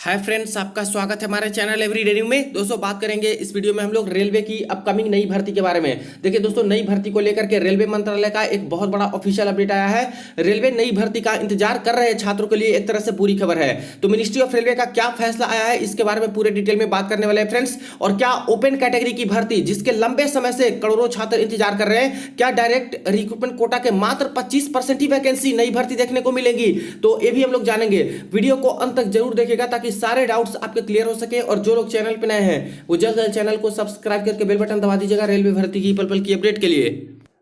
Hi friends, आपका स्वागत है हमारे चैनल एवरीडे न्यू में। दोस्तों बात करेंगे इस वीडियो में हम लोग रेलवे की अपकमिंग नई भर्ती के बारे में। देखिए दोस्तों, नई भर्ती को लेकर के रेलवे मंत्रालय का एक बहुत बड़ा ऑफिशियल अपडेट आया है। रेलवे नई भर्ती का इंतजार कर रहे छात्रों के लिए एक तरह से पूरी खबर है। तो मिनिस्ट्री ऑफ रेलवे का क्या फैसला आया है, इसके बारे में पूरे डिटेल में बात करने वाले हैं फ्रेंड्स। और क्या ओपन कैटेगरी की भर्ती, जिसके लंबे समय से करोड़ों छात्र इंतजार कर रहे हैं, क्या डायरेक्ट रिक्रूटमेंट कोटा के मात्र 25% ही वैकेंसी नई भर्ती देखने को मिलेगी, तो ये भी हम लोग जानेंगे। वीडियो को अंत तक जरूर देखेगा ताकि सारे डाउट्स आपके क्लियर हो सके। और जो लोग चैनल पे नए हैं वो जल्द जल्द चैनल को सब्सक्राइब करके बेल बटन दबा दीजिएगा रेलवे भर्ती की पल पल की अपडेट के लिए।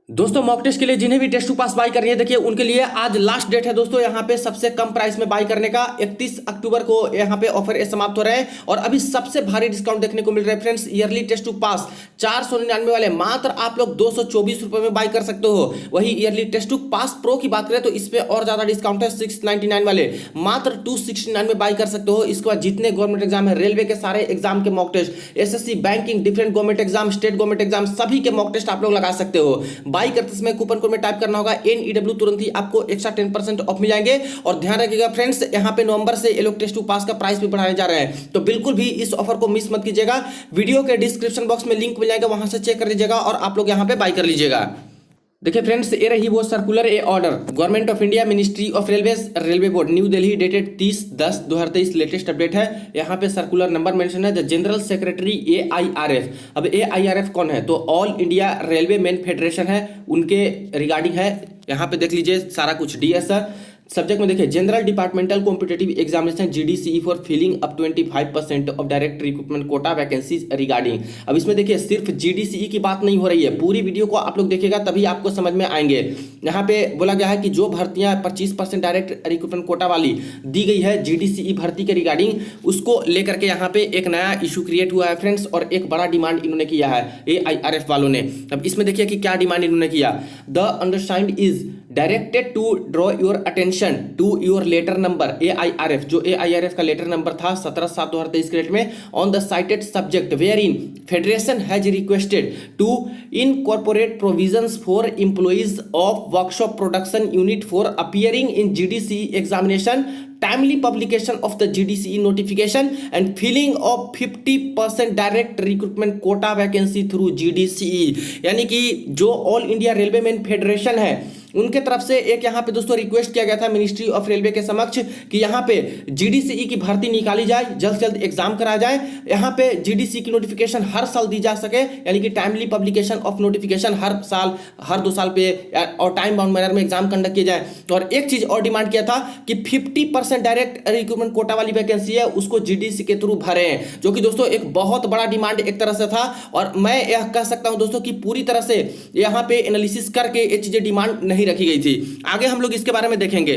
दोस्तों मॉक टेस्ट के लिए जिन्हें भी टेस्ट टू पास बाई करनी है, देखिए उनके लिए आज लास्ट डेट है दोस्तों। यहाँ पे सबसे कम प्राइस में बाई करने का 31 अक्टूबर को यहाँ पे ऑफर समाप्त हो रहे हैं। और अभी सबसे भारी डिस्काउंट देखने को मिल रहा है फ्रेंड्स। ईयरली टेस्ट टू पास 499 वाले मात्र आप लोग 224 रुपए में बाई कर सकते हो। वही yearly test to pass pro की बात करें तो इस पे और ज्यादा डिस्काउंट है। 699 वाले मात्र 269 में बाई कर सकते हो। इसके बाद जितने गवर्नमेंट एग्जाम है, रेलवे के सारे एग्जाम के mock test, SSC, banking, different government exam, state government exam, सभी के मॉक टेस्ट आप लोग लगा सकते हो। बाई करते समय कूपन कोड में टाइप करना होगा NEW, तुरंत ही आपको एक्स्ट्रा 10% ऑफ मिल जाएंगे। और ध्यान रखिएगा फ्रेंड्स, यहाँ पे नवंबर से ये लोग टेस्ट टू पास का प्राइस भी बढ़ाने जा रहे हैं, तो बिल्कुल भी इस ऑफर को मिस मत कीजिएगा। वीडियो के डिस्क्रिप्शन बॉक्स में लिंक मिल जाएगा, वहां से चेक कर लीजिएगा और आप लोग यहाँ पे बाई कर लीजिएगा। देखिए फ्रेंड्स, ये रही वो circular A order, government of India, ministry of railways, railway board, new Delhi, dated 30/10/2023, latest update है। यहाँ पे सर्कुलर नंबर मेंशन है, द जनरल सेक्रेटरी AIRF। अब AIRF कौन है, तो all India railway man federation है, उनके रिगार्डिंग है। यहाँ पे देख लीजिए सारा कुछ। डियर सर, सब्जेक्ट में देखिए general departmental competitive examination GDCE for filling up 25% of direct recruitment quota vacancies regarding. अब इसमें देखिए सिर्फ GDCE की बात नहीं हो रही है, पूरी वीडियो को आप लोग देखिएगा तभी आपको समझ में आएंगे। यहाँ पे बोला गया है कि जो भर्तियां 25% डायरेक्ट रिक्रूटमेंट कोटा वाली दी गई है GDCE भर्ती के रिगार्डिंग, उसको लेकर के यहाँ पे एक नया इशू क्रिएट हुआ है फ्रेंड्स। और एक बड़ा डिमांड इन्होंने किया है AIRF वालों ने। अब इसमें देखिए कि क्या डिमांड इन्होंने किया। The undersigned is directed to draw your attention to your letter number AIRF, जो AIRF का लेटर नंबर था 17/7/2023 के डेट में, on the cited subject wherein federation has requested to incorporate provisions for employees of workshop production unit for appearing in GDCE examination, timely publication of the GDCE notification and filling of 50% direct recruitment quota vacancy through GDCE। यानी कि जो all India railway man federation है उनके तरफ से एक यहाँ पे दोस्तों रिक्वेस्ट किया गया था मिनिस्ट्री ऑफ रेलवे के समक्ष कि यहाँ पे GDCE की भर्ती निकाली जाए, जल्द से जल्द एग्जाम कराया जाए। यहाँ पे GDCE की नोटिफिकेशन हर साल दी जा सके, यानी कि टाइमली पब्लिकेशन ऑफ नोटिफिकेशन हर साल, हर 2 साल पे, और टाइम बाउंड मैनर में एग्जाम कंडक्ट किया जाए। और एक चीज और डिमांड किया था कि 50% डायरेक्ट रिक्रूटमेंट कोटा वाली वैकेंसी है उसको GDCE के थ्रू भरे, जो कि दोस्तों एक बहुत बड़ा डिमांड एक तरह से था। और मैं यह कह सकता हूं दोस्तों कि पूरी तरह से यहाँ पे एनालिसिस करके ये चीजें डिमांड नहीं रखी गई थी। आगे हम लोग इसके बारे में देखेंगे।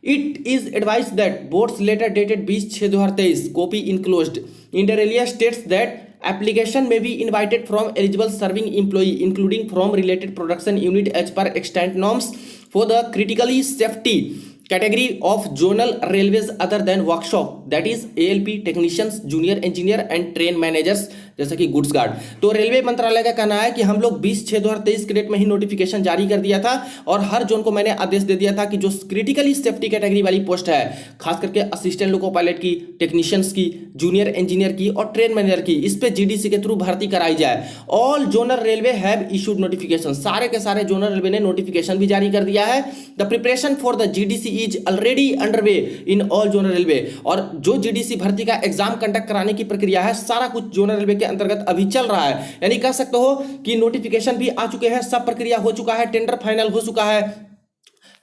It is advise that board's letter dated 20/6/2023 copy enclosed inter alia states that application may be invited from eligible serving employee including from related production unit as per extant norms for the critically safety category of zonal railways other than workshop, that is ALP technicians, junior engineer and train managers जैसे कि goods guard. तो railway मंत्रालय का कहना है कि हम लोग 20/6/2023 के डेट में ही नोटिफिकेशन जारी कर दिया था और हर जोन को मैंने आदेश दे दिया था कि जो क्रिटिकली सेफ्टी कैटेगरी वाली पोस्ट है, खास करके असिस्टेंट लोको पायलट की, टेक्नीशियंस की, जूनियर इंजीनियर की और ट्रेन मैनेजर की, इस पे GDCE के थ्रू भर्ती कराई जाए। All zonal railway have issued notification, सारे के सारे जोनल रेलवे ने नोटिफिकेशन भी जारी कर दिया है। The preparation for the GDCE is already underway in all zonal railway. और जो GDCE भर्ती का एग्जाम कंडक्ट कराने की प्रक्रिया है, सारा कुछ जोनल रेलवे के अंतर्गत अभी चल रहा है। यानी कह सकते हो कि नोटिफिकेशन भी आ चुके हैं, सब प्रक्रिया हो चुका है, टेंडर फाइनल हो चुका है।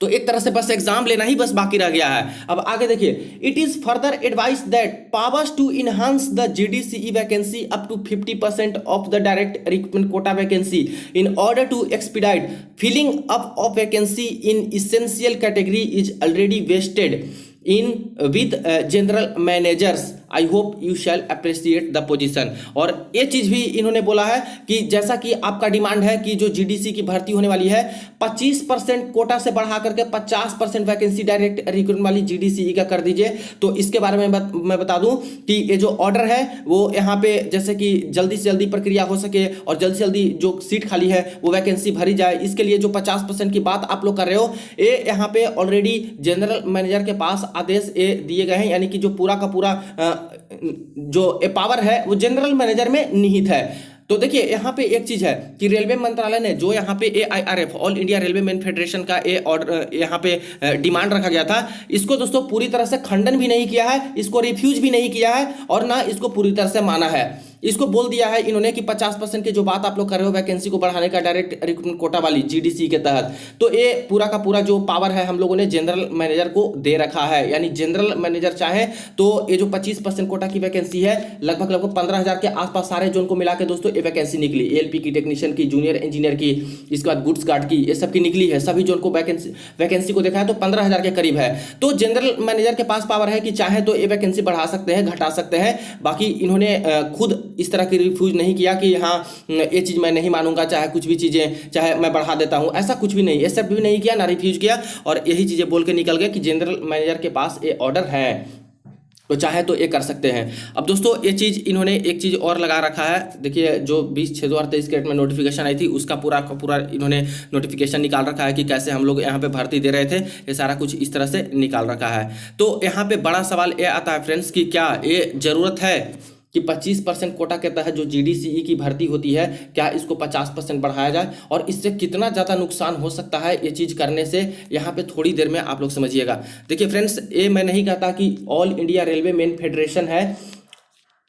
तो एक तरह से बस एग्जाम लेना ही बस बाकी रह गया है। अब आगे देखिए, it is further advice that powers to enhance the GDCE vacancy up to 50% of the direct recruitment quota vacancy in order to expedite filling up of vacancy in essential category is already vested in with general managers. I hope you shall appreciate the position. और ये चीज भी इन्होंने बोला है कि जैसा कि आपका डिमांड है कि जो GDCE की भर्ती होने वाली है 25% कोटा से बढ़ा करके 50% वैकेंसी डायरेक्ट रिक्रूटमेंट वाली GDCE का कर दीजिए। तो इसके बारे में मैं बता दूं कि ये जो ऑर्डर है वो यहाँ पे जैसे कि जल्दी से जल्दी प्रक्रिया हो सके और जल्दी से जल्दी जो सीट खाली है वो वैकेंसी भरी जाए, इसके लिए जो 50% की बात आप लोग कर रहे हो, ये यहाँ पे ऑलरेडी जनरल मैनेजर के पास आदेश दिए गए हैं। यानी कि जो पूरा का पूरा जो पावर है वो जनरल मैनेजर में निहित है। तो देखिए यहाँ पे एक चीज है कि रेलवे मंत्रालय ने जो यहाँ पे AIRF all India railway man federation का ऑर्डर यहाँ पे डिमांड रखा गया था, इसको दोस्तों पूरी तरह से खंडन भी नहीं किया है, इसको रिफ्यूज भी नहीं किया है और ना इसको पूरी तरह से माना है। इसको बोल दिया है इन्होंने कि 50% की जो बात आप लोग कर रहे हो वैकेंसी को बढ़ाने का डायरेक्ट रिक्रूटमेंट कोटा वाली GDC के तहत, तो ये पूरा का पूरा जो पावर है हम लोगों ने जनरल मैनेजर को दे रखा है। यानी जनरल मैनेजर चाहे तो ये जो 25% कोटा की वैकेंसी है लगभग 15,000 के आसपास सारे जोन को मिला के दोस्तों ये वैकेंसी निकली। ALP की, टेक्नीशियन की, जूनियर इंजीनियर की, इसके बाद गुड्स गार्ड की, ये सब की निकली है। सभी जोन को वैकेंसी को देखा है तो 15,000 के करीब है। तो जनरल मैनेजर के पास पावर है कि चाहे तो ये वैकेंसी बढ़ा सकते हैं, घटा सकते हैं। बाकी इन्होंने खुद इस तरह की रिफ्यूज नहीं किया कि हाँ ये चीज मैं नहीं मानूंगा, चाहे कुछ भी चीजें चाहे मैं बढ़ा देता हूं, ऐसा कुछ भी नहीं, ये सब भी नहीं किया, ना रिफ्यूज किया और यही चीजें बोल के निकल गए कि जनरल मैनेजर के पास ये ऑर्डर है तो चाहे तो ये कर सकते हैं। अब दोस्तों ये चीज इन्होंने एक चीज और लगा रखा है, देखिए जो 20/6/2023 के डेट में नोटिफिकेशन आई थी उसका पूरा का पूरा इन्होंने नोटिफिकेशन निकाल रखा है कि कैसे हम लोग यहाँ पे भर्ती दे रहे थे, ये सारा कुछ इस तरह से निकाल रखा है। तो यहाँ पे बड़ा सवाल ये आता है फ्रेंड्स कि क्या ये जरूरत है कि 25% कोटा के तहत जो GDCE की भर्ती होती है क्या इसको 50% बढ़ाया जाए और इससे कितना ज़्यादा नुकसान हो सकता है ये चीज़ करने से, यहाँ पे थोड़ी देर में आप लोग समझिएगा। देखिए फ्रेंड्स, ये मैं नहीं कहता कि all India railway main federation है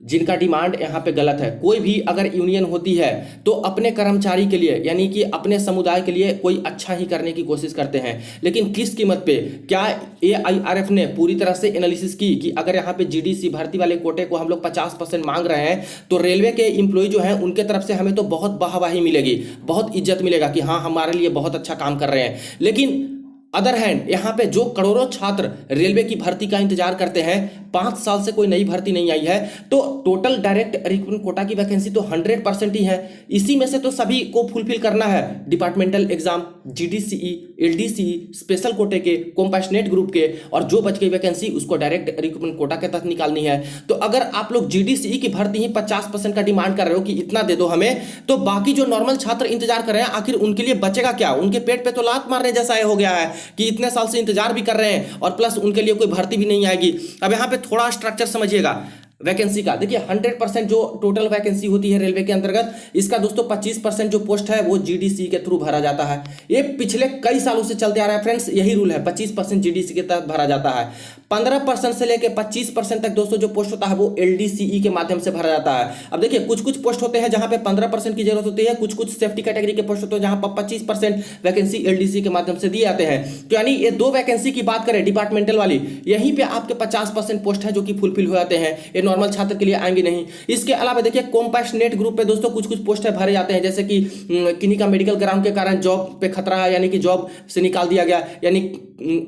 जिनका डिमांड यहाँ पे गलत है। कोई भी अगर यूनियन होती है तो अपने कर्मचारी के लिए यानी कि अपने समुदाय के लिए कोई अच्छा ही करने की कोशिश करते हैं, लेकिन किस कीमत पे? क्या AIRF ने पूरी तरह से एनालिसिस की कि अगर यहाँ पे GDC भर्ती वाले कोटे को हम लोग 50% मांग रहे हैं तो रेलवे के एम्प्लॉय जो हैं उनके तरफ से हमें तो बहुत वाहवाही मिलेगी, बहुत इज्जत मिलेगा कि हाँ हमारे लिए बहुत अच्छा काम कर रहे हैं। लेकिन अदर हैंड यहाँ पे जो करोड़ों छात्र रेलवे की भर्ती का इंतजार करते हैं, 5 साल से कोई नई भर्ती नहीं आई है, तो टोटल डायरेक्ट रिक्रूटमेंट कोटा की वैकेंसी तो 100% ही है। इसी में से तो सभी को फुलफिल करना है, departmental exam, GDCE, LDCE, special कोटे के, कॉम्पैशनेट ग्रुप के, और जो बच गई वैकेंसी उसको डायरेक्ट रिक्रूटमेंट कोटा के तहत निकालनी है। तो अगर आप लोग GDCE की भर्ती ही 50% का डिमांड कर रहे हो कि इतना दे दो हमें, तो बाकी जो नॉर्मल छात्र इंतजार कर रहे हैं आखिर उनके लिए बचेगा क्या? उनके पेट पे तो लात मारने जैसा हो गया है कि इतने साल से इंतजार भी कर रहे हैं और प्लस उनके लिए कोई भर्ती भी नहीं आएगी। अब यहाँ पे थोड़ा स्ट्रक्चर समझिएगा वैकेंसी का। देखिए 100% जो टोटल वैकेंसी होती है रेलवे के अंतर्गत, इसका दोस्तों 25% जो पोस्ट है वो GDC के थ्रू भरा जाता है। ये पिछले कई सालों से चलते आ रहा है फ्रेंड्स, यही रूल है, 25% GDC के तहत भरा जाता है। 15% से लेकर 25% तक दोस्तों जो पोस्ट होता है वो LDCE के माध्यम से भरा जाता है। अब देखिए कुछ कुछ पोस्ट होते हैं जहां पे 15% की जरूरत होती है, कुछ कुछ सेफ्टी कैटेगरी के पोस्ट होते हैं जहां पर 25% वैकेंसी LDC के माध्यम से दिए जाते हैं। तो यानी ये दो वैकेंसी की बात करें डिपार्टमेंटल वाली, यहीं पे आपके 50% पोस्ट है जो कि फुलफिल हो जाते हैं, ये नॉर्मल छात्र के लिए आएंगे नहीं। इसके अलावा देखिए कॉम्पैशनेट ग्रुप पे दोस्तों कुछ कुछ पोस्ट भरे जाते हैं, जैसे कि किन्हीं का मेडिकल ग्राउंड के कारण जॉब पे खतरा है, यानी कि जॉब से निकाल दिया गया, यानी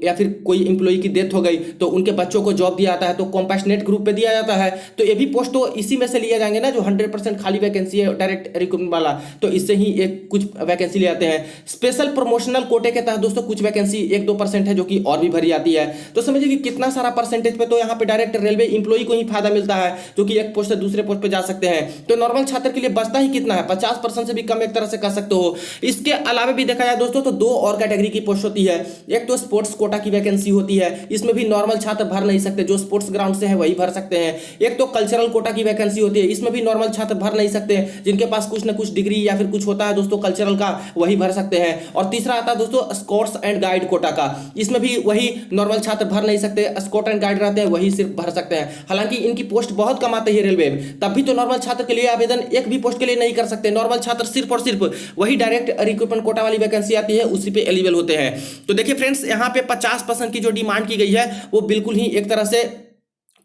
या फिर कोई एम्प्लॉय की डेथ हो गई तो उनके बच्चों को जॉब दिया जाता है तो कॉम्पैशनेट ग्रुप पे दिया जाता है। तो ये भी पोस्ट तो इसी में से लिए जाएंगे ना, जो 100% खाली वैकेंसी है डायरेक्ट रिक्रूटमेंट वाला, तो इससे ही एक कुछ वैकेंसी ले जाते हैं। स्पेशल प्रमोशनल कोटे के तहत दोस्तों कुछ वैकेंसी 1-2% है जो कि और भी भरी जाती है। तो समझिए कि कितना सारा परसेंटेज पे तो यहाँ पे डायरेक्ट रेलवे एम्प्लॉय को ही फायदा मिलता है, जो कि एक पोस्ट से दूसरे पोस्ट पे जा सकते हैं। तो नॉर्मल छात्र के लिए बचता ही कितना है, 50% से भी कम एक तरह से कह सकते हो। इसके अलावा भी देखा जाए दोस्तों तो दो और कैटेगरी की पोस्ट होती है। एक तो स्पोर्ट्स कोटा की वैकेंसी होती है, इसमें भी नॉर्मल छात्र भर नहीं सकते, जो स्पोर्ट्स ग्राउंड से है वही भर सकते हैं। एक तो कल्चरल कोटा की वैकेंसी होती है, इसमें भी नॉर्मल छात्र भर नहीं सकते, जिनके पास कुछ ना कुछ डिग्री या फिर कुछ होता है दोस्तों कल्चरल का, वही भर सकते हैं। और तीसरा आता है दोस्तों स्काउट्स एंड गाइड कोटा का, इसमें भी वही नॉर्मल छात्र भर नहीं सकते, स्काउट एंड गाइड रहते हैं वही सिर्फ भर सकते हैं। हालांकि इनकी पोस्ट बहुत कम आती है रेलवे, तब भी तो नॉर्मल छात्र के लिए आवेदन एक भी पोस्ट के लिए नहीं कर सकते। नॉर्मल छात्र सिर्फ और सिर्फ वही डायरेक्ट रिक्रूटमेंट कोटा वाली वैकेंसी आती है उसी पे एलिजिबल होते हैं। तो देखिए फ्रेंड्स, यहाँ पे 50% की जो डिमांड की गई है वो बिल्कुल ही एक तरह से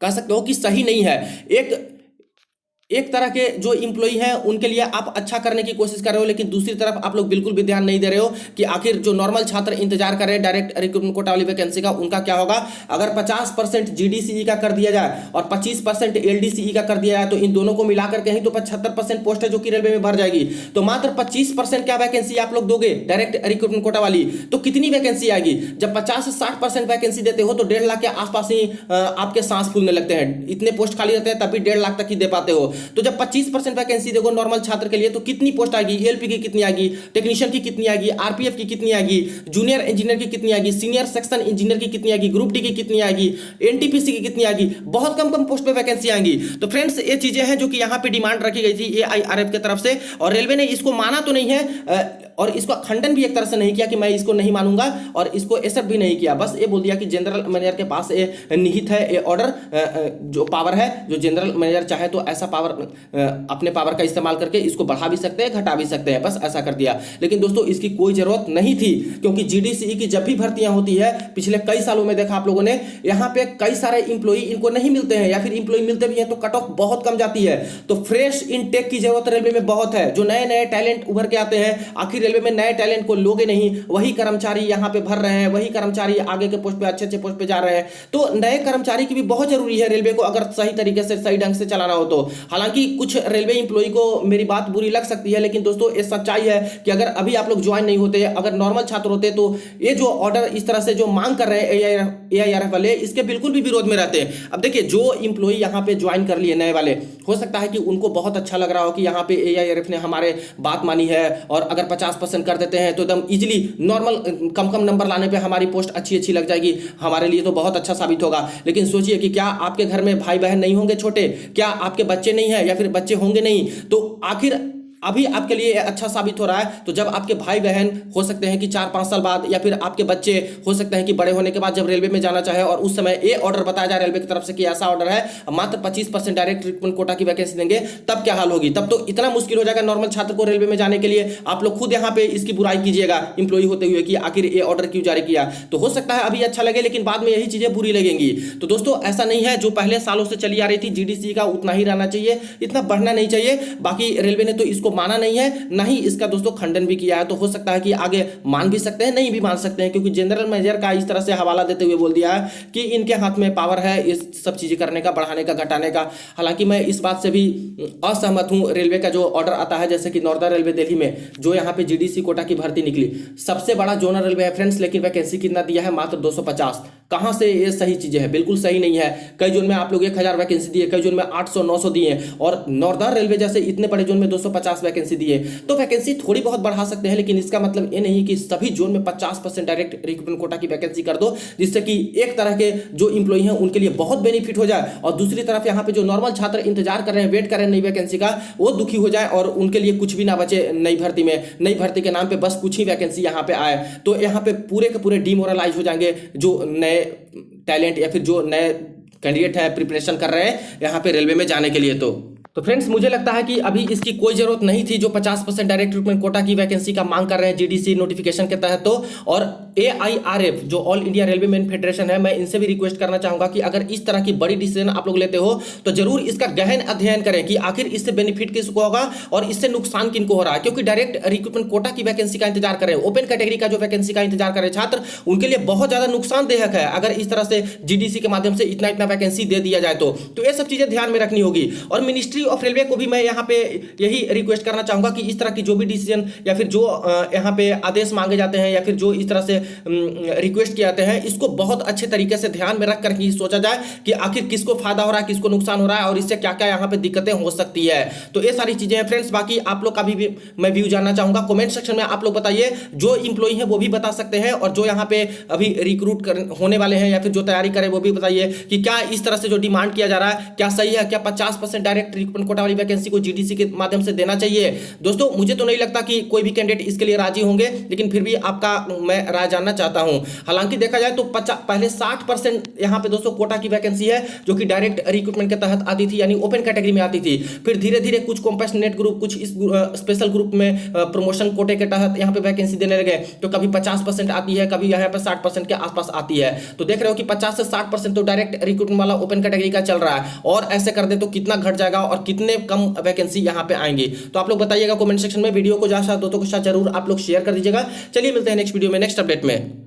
कह सकते हो कि सही नहीं है। एक तरह के जो इंप्लॉय हैं उनके लिए आप अच्छा करने की कोशिश कर रहे हो, लेकिन दूसरी तरफ आप लोग बिल्कुल भी ध्यान नहीं दे रहे हो कि आखिर जो नॉर्मल छात्र इंतजार कर रहे हैं डायरेक्ट रिक्रूटमेंट कोटा वाली वैकेंसी का, उनका क्या होगा। अगर 50% GDCE का कर दिया जाए और 25% LDCE का कर दिया जाए तो इन दोनों को मिलाकर कहीं तो 75% पोस्ट है जो कि रेलवे में भर जाएगी। तो मात्र 25% क्या वैकेंसी आप लोग दोगे डायरेक्ट रिक्रूटमेंट कोटा वाली, तो कितनी वैकेंसी आएगी। जब 50 से 60% वैकेंसी देते हो तो 1.5 लाख के आसपास ही आपके सांस फूलने लगते हैं। इतने पोस्ट खाली रहते हैं तब भी 1.5 लाख तक ही दे पाते हो। तो जब 25% वैकेंसी देखो नॉर्मल छात्र के लिए, तो कितनी पोस्ट आएगी, एलपी की कितनी आएगी, टेक्नीशियन की कितनी आएगी, आरपीएफ की कितनी आएगी, जूनियर इंजीनियर की कितनी आएगी, सीनियर सेक्शन इंजीनियर की कितनी आएगी, ग्रुप डी की कितनी आएगी, एनटीपीसी की कितनी आएगी, बहुत कम कम पोस्ट पे वैकेंसी आएंगी। तो फ्रेंड्स ये चीजें हैं जो कि यहाँ पे डिमांड रखी गई थी एआईआरएफ की तरफ से, और रेलवे ने इसको माना तो नहीं है और इसका खंडन भी एक तरह से नहीं किया कि मैं इसको नहीं मानूंगा, और इसको एक्सेप्ट भी नहीं किया, बस ये बोल दिया कि जनरल मैनेजर के पास ये निहित है, ये ऑर्डर जो पावर है, जो जनरल मैनेजर चाहे तो ऐसा पावर अपने पावर का इस्तेमाल करके इसको बढ़ा भी सकते हैं, घटा भी सकते हैं, बस ऐसा कर दिया। लेकिन दोस्तों इसकी कोई जरूरत नहीं थी, क्योंकि जीडीसी की जब भी भर्तियां होती है पिछले कई सालों में देखा आप लोगों ने, यहाँ पे कई सारे इंप्लॉई इनको नहीं मिलते हैं, या फिर इंप्लॉई मिलते भी हैं तो कट ऑफ बहुत कम जाती है। तो फ्रेश इनटेक की जरूरत रेलवे में बहुत है, जो नए नए टैलेंट उभर के आते हैं। आखिर रेलवे में नए टैलेंट को लोगे नहीं, वही कर्मचारी यहाँ पे भर रहे हैं, वही कर्मचारी आगे के पोस्ट पे अच्छे अच्छे पोस्ट पे जा रहे हैं, तो नए कर्मचारी की भी बहुत जरूरी है रेलवे को, अगर सही तरीके से सही ढंग से चलाना हो तो। हालांकि कुछ रेलवे इंप्लॉई को मेरी बात बुरी लग सकती है, लेकिन दोस्तों ये सच्चाई है कि अगर अभी आप लोग ज्वाइन नहीं होते, अगर नॉर्मल छात्र होते, तो ये जो ऑर्डर इस तरह से जो मांग कर रहे हैं एआईआरएफ वाले, इसके बिल्कुल भी विरोध में रहते हैं। अब देखिए जो इंप्लॉई यहाँ पे ज्वाइन कर लिए नए वाले, हो सकता है कि उनको बहुत अच्छा लग रहा हो कि यहाँ पे एआईआरएफ ने हमारे बात मानी है, और अगर 50% कर देते हैं तो एकदम इजीली नॉर्मल कम कम नंबर लाने पे हमारी पोस्ट अच्छी अच्छी लग जाएगी, हमारे लिए तो बहुत अच्छा साबित होगा। लेकिन सोचिए कि क्या आपके घर में भाई बहन नहीं होंगे छोटे, क्या आपके बच्चे नहीं हैं, या फिर बच्चे होंगे नहीं, तो आखिर अभी आपके लिए अच्छा साबित हो रहा है, तो जब आपके भाई बहन हो सकते हैं कि 4-5 साल बाद, या फिर आपके बच्चे हो सकते हैं कि बड़े होने के बाद जब रेलवे में जाना चाहे, और उस समय ये ऑर्डर बताया जाए रेलवे की तरफ से कि ऐसा ऑर्डर है, मात्र 25% डायरेक्ट रिक्रूटमेंट कोटा की वैकेंसी देंगे, तब क्या हाल होगी? तब तो इतना मुश्किल हो जाएगा नॉर्मल छात्र को रेलवे में जाने के लिए। आप लोग खुद यहाँ पे इसकी बुराई कीजिएगा इंप्लॉई होते हुए कि आखिर ये ऑर्डर क्यों जारी किया। तो हो सकता है अभी अच्छा लगे, लेकिन बाद में यही चीजें बुरी लगेंगी। तो दोस्तों ऐसा नहीं है, जो पहले सालों से चली आ रही थी जीडीसी का उतना ही रहना चाहिए, इतना बढ़ना नहीं चाहिए। बाकी रेलवे ने तो इसको माना नहीं है, नहीं इसका दोस्तों खंडन भी किया है, तो हो सकता है कि आगे मान भी सकते हैं, नहीं भी मान सकते हैं, क्योंकि जनरल मैनेजर का इस तरह से हवाला देते हुए बोल दिया है कि इनके हाथ में पावर है इस सब चीजें करने का, बढ़ाने का, घटाने का। हालांकि मैं इस बात से भी असहमत हूं, रेलवे का जो ऑर्डर आता है, जैसे कि नॉर्दर्न रेलवे दिल्ली में जो यहाँ पे जीडीसी कोटा की भर्ती निकली, सबसे बड़ा जोनल रेलवे है फ्रेंड्स, लेकिन वैकेंसी कितना दिया है? मात्र 250। कहां से ये सही चीजें है? बिल्कुल सही नहीं है। कई जोन में आप लोग 1000 वैकेंसी दिए, कई जोन में 800-900 दिए, और नॉर्दर्न रेलवे जैसे इतने बड़े जोन में 250 वैकेंसी दिए। तो वैकेंसी थोड़ी बहुत बढ़ा सकते हैं, लेकिन इसका मतलब ये नहीं कि सभी जोन में 50% डायरेक्ट रिक्रूटमेंट कोटा की वैकेंसी कर दो, जिससे कि एक तरह के जो इंप्लॉई हैं उनके लिए बहुत बेनिफिट हो जाए, और दूसरी तरफ यहाँ पे जो नॉर्मल छात्र इंतजार कर रहे हैं, वेट कर रहे हैं नई वैकेंसी का, वो दुखी हो जाए और उनके लिए कुछ भी ना बचे नई भर्ती में। नई भर्ती के नाम पे बस कुछ ही वैकेंसी यहाँ पे आए, तो यहाँ पे पूरे के पूरे डिमोरलाइज हो जाएंगे जो नए टैलेंट या फिर जो नए कैंडिडेट है, प्रिपरेशन कर रहे हैं यहाँ पे रेलवे में जाने के लिए। तो फ्रेंड्स मुझे लगता है कि अभी इसकी कोई जरूरत नहीं थी, जो 50% डायरेक्ट रिक्रूटमेंट कोटा की वैकेंसी का मांग कर रहे हैं जीडीसी नोटिफिकेशन के तहत। तो और एआईआरएफ जो all India railway man federation है, मैं इनसे भी रिक्वेस्ट करना चाहूंगा कि अगर इस तरह की बड़ी डिसीजन आप लोग लेते हो तो जरूर इसका गहन अध्ययन करें कि आखिर इससे बेनिफिट किसको होगा और इससे नुकसान किनको हो रहा है। क्योंकि डायरेक्ट रिक्रूटमेंट कोटा की वैकेंसी का इंतजार करें, ओपन कैटेगरी का जो वैकेंसी का इंतजार करें छात्र, उनके लिए बहुत ज्यादा नुकसानदेहक है अगर इस तरह से जीडीसी के माध्यम से इतना इतना वैकेंसी दे दिया जाए। तो ये सब चीजें ध्यान में रखनी होगी। और मिनिस्ट्री ऑफ रेलवे को भी मैं यहाँ पे यही रिक्वेस्ट करना चाहूंगा कि इस तरह की जो भी डिसीजन या फिर जो यहाँ पे आदेश मांगे जाते हैं या फिर जो इस तरह से रिक्वेस्ट किए जाते हैं, इसको बहुत अच्छे तरीके से ध्यान में रख कर ही सोचा जाए कि आखिर किसको फायदा हो रहा है, किसको नुकसान हो रहा है और इससे क्या क्या यहाँ पे दिक्कतें हो सकती है। तो ये सारी चीजें हैं फ्रेंड्स। बाकी आप लोग का भी मैं व्यू जानना चाहूंगा, कमेंट सेक्शन में आप लोग बताइए। जो इंप्लॉई है वो भी बता सकते हैं और जो यहाँ पे अभी रिक्रूट होने वाले हैं या फिर जो तैयारी करें वो भी बताइए कि क्या इस तरह से जो डिमांड किया जा रहा है क्या सही है, क्या 50% डायरेक्ट रिक्रूटमेंट कोटा वाली वैकेंसी को जीडीसी के माध्यम से देना चाहिए। दोस्तों मुझे तो नहीं लगता कि कोई भी कैंडिडेट इसके लिए राजी होंगे, लेकिन फिर भी आपका मैं राय जानना चाहता हूं। हालांकि देखा जाए तो पहले 60% यहां पे दोस्तों कोटा की वैकेंसी है जो कि डायरेक्ट रिक्रूटमेंट के तहत आती थी, यानी ओपन कैटेगरी में आती थी। फिर धीरे धीरे कुछ कॉम्पैशनेट ग्रुप, कुछ इस स्पेशल ग्रुप में प्रमोशन कोटे के तहत यहां पे वैकेंसी देने लगे, तो कभी 50% आती है, कभी यहां पे 60% के आसपास आती है। तो देख रहे हो कि 50 से 60% तो डायरेक्ट रिक्रूटमेंट वाला ओपन कैटेगरी का चल रहा है, और ऐसे कर दे तो कितना घट जाएगा और कितने कम वैकेंसी यहाँ पे आएंगी। तो आप लोग बताइएगा कमेंट सेक्शन में। वीडियो को जहां दोस्तों के साथ जरूर आप लोग शेयर कर दीजिएगा। चलिए मिलते हैं नेक्स्ट वीडियो में, नेक्स्ट अपडेट में।